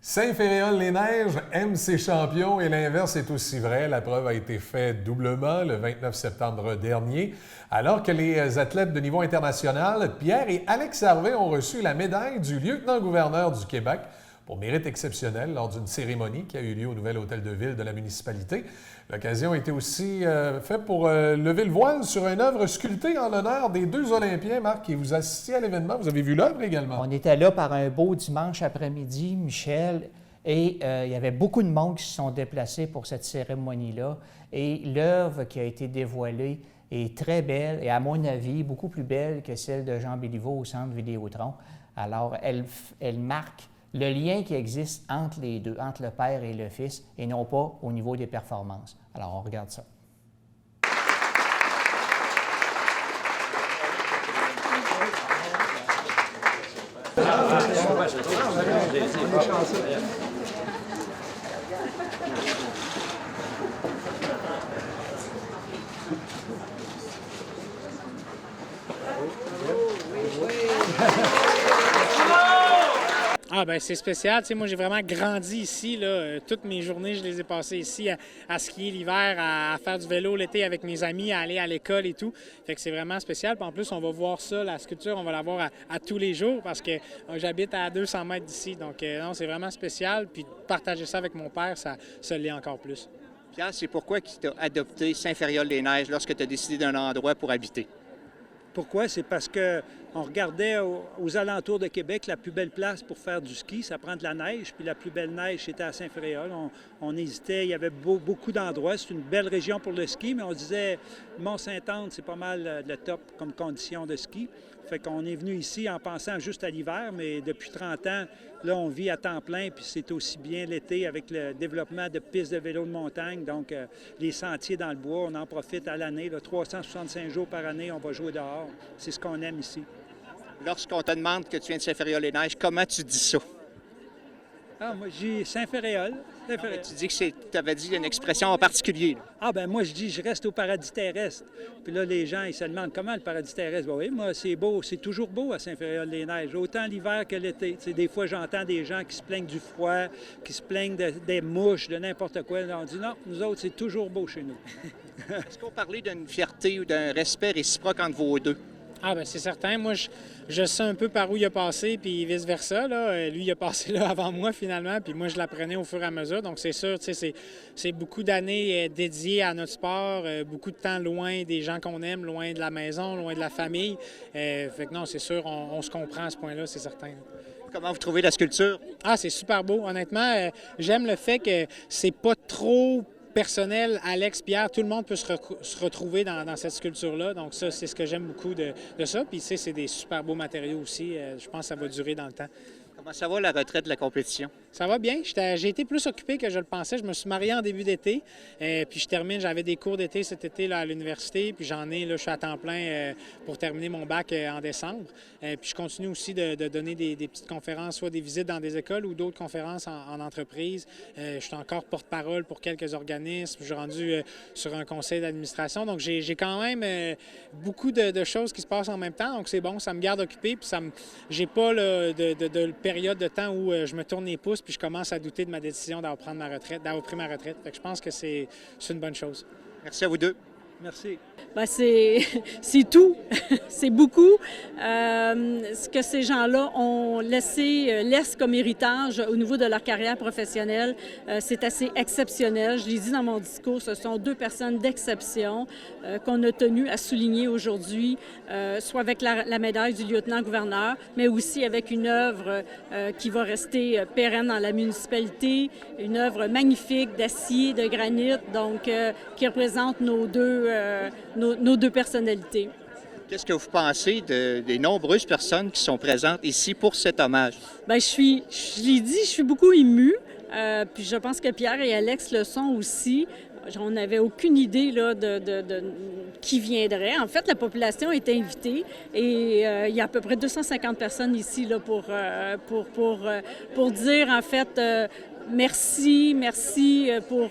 Saint-Féréol-les-Neiges aime ses champions et l'inverse est aussi vrai. La preuve a été faite doublement le 29 septembre dernier, alors que les athlètes de niveau international, Pierre et Alex Harvey, ont reçu la médaille du lieutenant-gouverneur du Québec pour mérite exceptionnel lors d'une cérémonie qui a eu lieu au nouvel hôtel de ville de la municipalité. L'occasion a été aussi faite pour lever le voile sur une œuvre sculptée en l'honneur des deux Olympiens. Marc, et vous assistiez à l'événement, vous avez vu l'œuvre également. On était là par un beau dimanche après-midi, Michel, et il y avait beaucoup de monde qui se sont déplacés pour cette cérémonie-là. Et l'œuvre qui a été dévoilée est très belle et, à mon avis, beaucoup plus belle que celle de Jean Béliveau au Centre Vidéotron. Alors, elle marque le lien qui existe entre les deux, entre le père et le fils, et non pas au niveau des performances. Alors, on regarde ça. Ah ben c'est spécial, tu sais, moi j'ai vraiment grandi ici, là. Toutes mes journées je les ai passées ici à skier l'hiver, à faire du vélo l'été avec mes amis, à aller à l'école et tout. Fait que c'est vraiment spécial. Puis en plus on va voir ça, la sculpture, on va la voir à tous les jours parce que j'habite à 200 mètres d'ici. Donc non, c'est vraiment spécial. Puis partager ça avec mon père, ça l'est encore plus. Pierre, c'est pourquoi tu as adopté Saint-Féréol-les-Neiges lorsque tu as décidé d'un endroit pour habiter? Pourquoi? C'est parce qu'on regardait aux alentours de Québec la plus belle place pour faire du ski. Ça prend de la neige, puis la plus belle neige, c'était à Saint-Féréol. On hésitait, il y avait beaucoup d'endroits. C'est une belle région pour le ski, mais on disait Mont-Sainte-Anne, c'est pas mal le top comme condition de ski. Fait qu'on est venu ici en pensant juste à l'hiver, mais depuis 30 ans, là, on vit à temps plein, puis c'est aussi bien l'été avec le développement de pistes de vélo de montagne. Donc, les sentiers dans le bois, on en profite à l'année. 365 jours par année, on va jouer dehors. C'est ce qu'on aime ici. Lorsqu'on te demande que tu viens de Saint-Féréol-les-Neiges, comment tu dis ça? Ah, moi, je dis Saint-Féréol. Tu dis que tu avais dit une expression en particulier. Là. Ah, ben moi, je dis, je reste au paradis terrestre. Puis là, les gens, ils se demandent comment le paradis terrestre. Ben oui, moi, c'est beau, c'est toujours beau à Saint-Féréol-les-Neiges, autant l'hiver que l'été. Tu sais, des fois, j'entends des gens qui se plaignent du froid, qui se plaignent des mouches, de n'importe quoi. On dit non, nous autres, c'est toujours beau chez nous. Est-ce qu'on parlait d'une fierté ou d'un respect réciproque entre vos deux? Ah ben c'est certain. Moi, je sais un peu par où il a passé, puis vice-versa. Là. Lui, il a passé là avant moi, finalement, puis moi, je l'apprenais au fur et à mesure. Donc, c'est sûr, tu sais, c'est beaucoup d'années dédiées à notre sport, beaucoup de temps loin des gens qu'on aime, loin de la maison, loin de la famille. Fait que non, c'est sûr, on se comprend à ce point-là, c'est certain. Comment vous trouvez la sculpture? Ah, c'est super beau. Honnêtement, j'aime le fait que c'est pas trop personnel, Alex, Pierre, tout le monde peut se retrouver dans cette sculpture-là. Donc ça, c'est ce que j'aime beaucoup de ça. Puis tu sais, c'est des super beaux matériaux aussi. Je pense que ça va durer dans le temps. Comment ça va, la retraite de la compétition? Ça va bien. J'ai été plus occupé que je le pensais. Je me suis marié en début d'été. Puis je termine, j'avais des cours d'été cet été là, à l'université. Puis je suis à temps plein pour terminer mon bac en décembre. Puis je continue aussi de donner des petites conférences, soit des visites dans des écoles ou d'autres conférences en entreprise. Je suis encore porte-parole pour quelques organismes. Je suis rendu sur un conseil d'administration. Donc j'ai quand même beaucoup de choses qui se passent en même temps. Donc c'est bon, ça me garde occupé. Puis j'ai pas de période de temps où je me tourne les pouces puis je commence à douter de ma décision d'avoir pris ma retraite. Fait que je pense que c'est une bonne chose. Merci à vous deux. Merci. Bien, c'est tout. C'est beaucoup. Ce que ces gens-là ont laissent comme héritage au niveau de leur carrière professionnelle, c'est assez exceptionnel. Je l'ai dit dans mon discours, ce sont deux personnes d'exception qu'on a tenu à souligner aujourd'hui, soit avec la médaille du lieutenant-gouverneur, mais aussi avec une œuvre qui va rester pérenne dans la municipalité, une œuvre magnifique d'acier, de granit, donc qui représente nos deux personnalités. Qu'est-ce que vous pensez des nombreuses personnes qui sont présentes ici pour cet hommage? Bien, je l'ai dit, je suis beaucoup émue. Puis je pense que Pierre et Alex le sont aussi. On n'avait aucune idée là, de qui viendrait. En fait, la population est invitée et il y a à peu près 250 personnes ici là, pour dire, en fait, merci pour,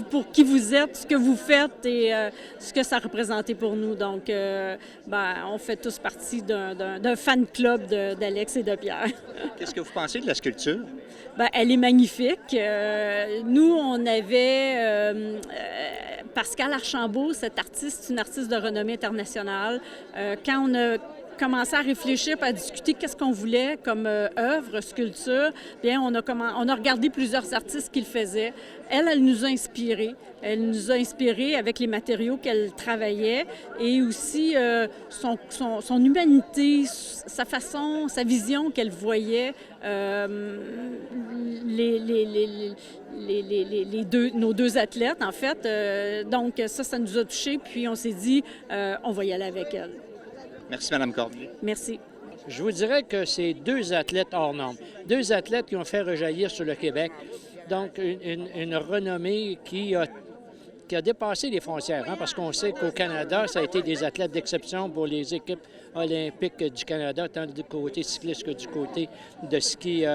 pour qui vous êtes, ce que vous faites et ce que ça a représenté pour nous. Donc, on fait tous partie d'un fan club d'Alex et de Pierre. Qu'est-ce que vous pensez de la sculpture? Elle est magnifique. Nous, on avait Pascal Archambault, cet artiste, une artiste de renommée internationale. Quand on a commencé à réfléchir et à discuter qu'est-ce qu'on voulait comme œuvre, sculpture, bien, on a regardé plusieurs artistes qui le faisaient. Elle nous a inspirés. Elle nous a inspirés avec les matériaux qu'elle travaillait et aussi son humanité, sa façon, sa vision qu'elle voyait, nos deux athlètes, en fait. Donc, ça nous a touchés. Puis, on s'est dit, on va y aller avec elle. Merci, Mme Cormier. Merci. Je vous dirais que c'est deux athlètes hors normes. Deux athlètes qui ont fait rejaillir sur le Québec. Donc, une renommée qui a dépassé les frontières, parce qu'on sait qu'au Canada, ça a été des athlètes d'exception pour les équipes olympiques du Canada, tant du côté cycliste que du côté de ski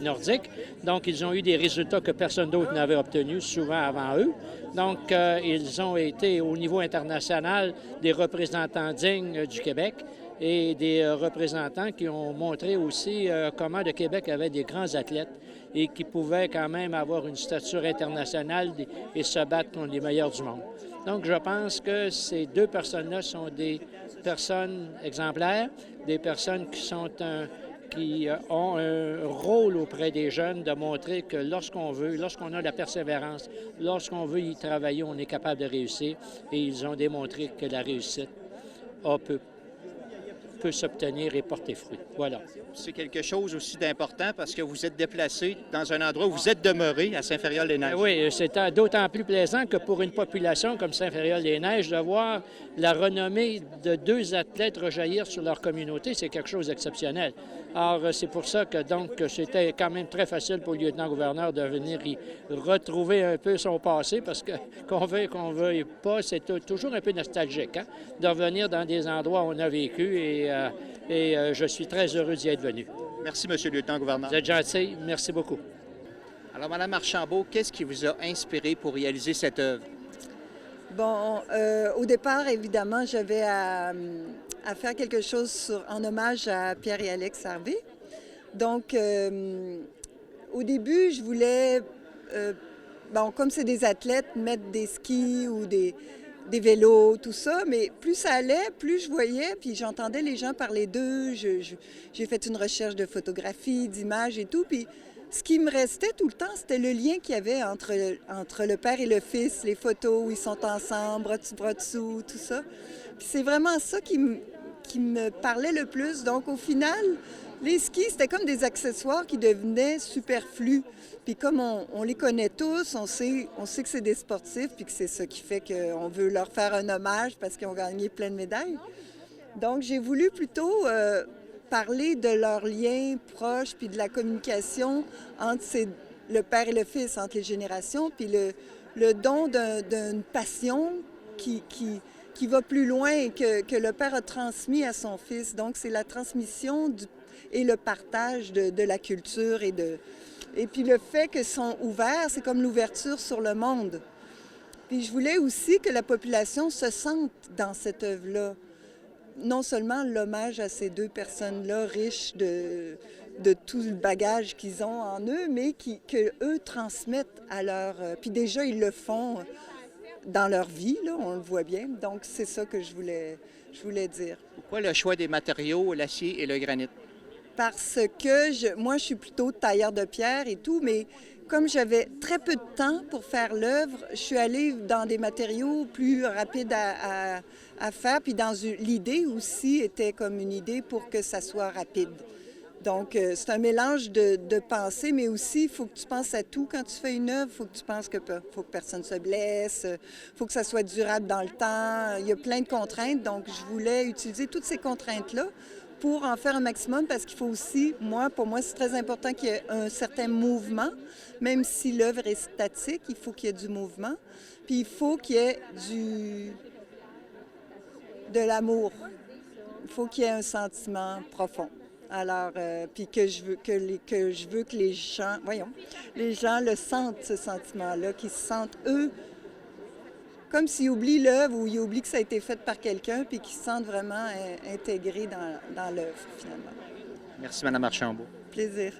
nordique. Donc, ils ont eu des résultats que personne d'autre n'avait obtenus, souvent avant eux. Donc, ils ont été, au niveau international, des représentants dignes du Québec et des représentants qui ont montré aussi comment le Québec avait des grands athlètes et qui pouvaient quand même avoir une stature internationale et se battre contre les meilleurs du monde. Donc, je pense que ces deux personnes-là sont des personnes exemplaires, des personnes qui ont un rôle auprès des jeunes de montrer que lorsqu'on a la persévérance, lorsqu'on veut y travailler, on est capable de réussir. Et ils ont démontré que la réussite peut s'obtenir et porter fruit. Voilà. C'est quelque chose aussi d'important parce que vous êtes déplacé dans un endroit où vous êtes demeuré à Saint-Fériol-les-Neiges. Oui, c'est d'autant plus plaisant que pour une population comme Saint-Fériol-les-Neiges, de voir la renommée de deux athlètes rejaillir sur leur communauté, c'est quelque chose d'exceptionnel. Alors, c'est pour ça que c'était quand même très facile pour le lieutenant-gouverneur de venir y retrouver un peu son passé parce que qu'on veuille pas, c'est toujours un peu nostalgique, de revenir dans des endroits où on a vécu et je suis très heureux d'y être venu. Merci, M. le lieutenant-gouverneur. Vous êtes gentil. Merci beaucoup. Alors, Mme Archambault, qu'est-ce qui vous a inspiré pour réaliser cette œuvre? Bon, au départ, évidemment, j'avais à faire quelque chose en hommage à Pierre et Alex Harvey. Donc, au début, je voulais, comme c'est des athlètes, mettre des skis ou des vélos, tout ça, mais plus ça allait, plus je voyais, puis j'entendais les gens parler d'eux. J'ai fait une recherche de photographie, d'images et tout, puis ce qui me restait tout le temps, c'était le lien qu'il y avait entre le père et le fils, les photos où ils sont ensemble, bras dessous, tout ça. Puis c'est vraiment ça qui me parlait le plus. Donc, au final, les skis, c'était comme des accessoires qui devenaient superflus. Puis comme on les connaît tous, on sait que c'est des sportifs, puis que c'est ça qui fait qu'on veut leur faire un hommage parce qu'ils ont gagné plein de médailles. Donc, j'ai voulu plutôt parler de leur lien proche, puis de la communication entre le père et le fils, entre les générations, puis le don d'une passion qui va plus loin que le père a transmis à son fils. Donc, c'est la transmission et le partage de la culture et puis le fait qu'ils sont ouverts, c'est comme l'ouverture sur le monde. Puis je voulais aussi que la population se sente dans cette œuvre-là. Non seulement l'hommage à ces deux personnes-là, riches de tout le bagage qu'ils ont en eux, mais qu'eux transmettent à leur... Puis déjà, ils le font dans leur vie, là, on le voit bien. Donc, c'est ça que je voulais dire. Pourquoi le choix des matériaux, l'acier et le granit? Parce que moi, je suis plutôt tailleur de pierre et tout, mais comme j'avais très peu de temps pour faire l'œuvre, je suis allée dans des matériaux plus rapides à faire. Puis l'idée aussi était comme une idée pour que ça soit rapide. Donc, c'est un mélange de pensée, mais aussi, il faut que tu penses à tout quand tu fais une œuvre. Il faut que tu penses faut que personne se blesse, il faut que ça soit durable dans le temps. Il y a plein de contraintes, donc je voulais utiliser toutes ces contraintes-là pour en faire un maximum, parce qu'il faut aussi, pour moi, c'est très important qu'il y ait un certain mouvement. Même si l'œuvre est statique, il faut qu'il y ait du mouvement. Puis il faut qu'il y ait de l'amour. Il faut qu'il y ait un sentiment profond. Alors, puis que je veux que les gens, les gens le sentent, ce sentiment-là, qu'ils se sentent, eux, comme s'ils oublient l'œuvre ou ils oublient que ça a été fait par quelqu'un, puis qu'ils se sentent vraiment intégrés dans l'œuvre, finalement. Merci, Mme Archambault. Plaisir.